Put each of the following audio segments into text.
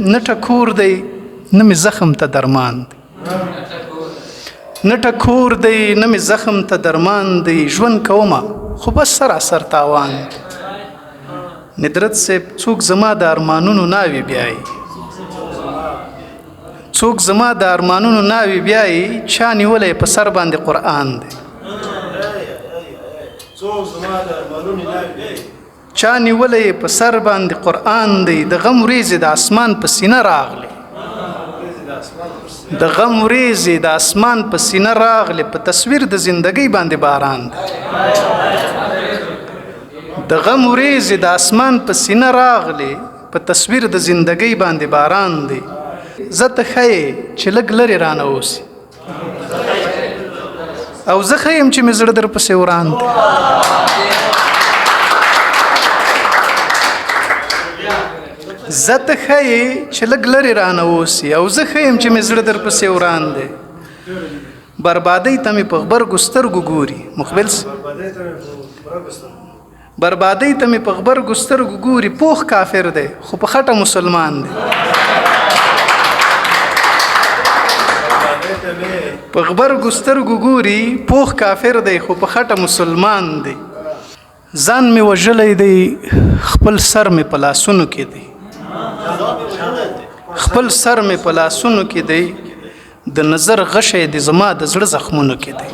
نه ټکور دی نه مې زخم ته درمان دی نه ټکور دی نه مې زخم ته درمان دی ژوند کومه خو بس سراسر تاوان دی ندرت صاحب څوک زما د ارمانونو ناوي بیایي څوک زما د ارمانونو ناوي بیایي چا نیولی په سر باندې قرآن دی چا نیولی په سر باندې قرآن دی د غم وریځې د اسمان په سینه راغلی د غم وریځې د اسمان په سینه راغلی په تصویر د زندګۍ باندې باران دی د غم وریځې د اسمان په سینه راغلی په تصویر د زندګۍ باندې باران دی زه ته ښیې چې لږ لرې رانه اوسې او زه ښه یم چې مې زړه در پسې وران دی زه ته ښیې چې لږ لرې رانه اوسې او زه ښه یم چې مې زړه در پسې وران دی بربادۍ ته مې په غبرګو سترګو ګوري مقبل بربادۍ ته مې په غبرګو سترګو ګوري پوخ کافر دی خو په خټه مسلمان دی په غبرګو سترګو ګوري پوخ کافر دی خو په خټه مسلمان دی ځان مې وژلی دی خپل سر مې په لاسونو کې دی خپل سر مې په لاسونو کې دی د نظر غشی دی زما د زړه زخمونو کې دی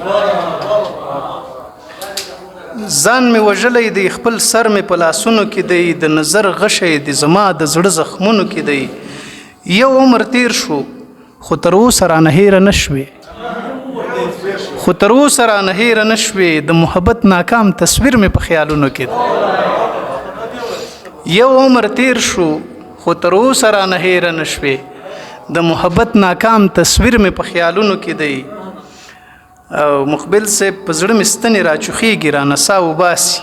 ځان مې وژلی دی خپل سر مې په لاسونو کې دی د نظر غشی دی زما د زړه زخمونو کې دی یو عمر تیر شو خو تر اوسه رانه هیره نه شوې خو تر اوسه رانه هیره نه شوې د محبت ناکام تصویر مې په خیالونو کې دی یو عمر تیر شو خو تر اوسه رانه هیره نه شوې د محبت ناکام تصویر مې په خیالونو کې دی او مقبل صاحب په زړه مې ستنې راچوخېږي رانه ساه وباسي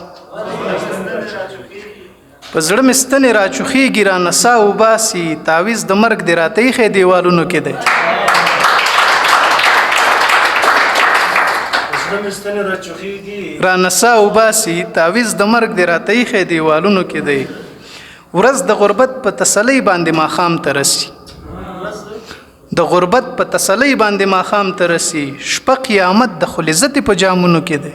په زړه مې ستنې راچوخېږي رانه ساه وباسي تعویض د مرګ دې راته ایښی دیوالونو کې دی رانه ساه وباسي تعویض د مرګ دې راته ایښی دیوالونو کې دی ورځ د غربت په تسلۍ باندې ماښام ته رسي د غربت په تسلۍ باندې ماښام ته رسي شپه قیامت د خلزتې په جامونو کې دی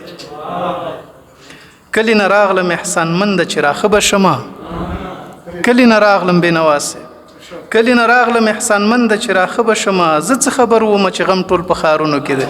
کلی نه راغلم احسان منده چې راښه به شمه کلی نه راغلم بېنواسې کلی نه راغلم احسان منده چې راښه به شمه زه څه خبر وم چې غم ټول په ښارونو کې دی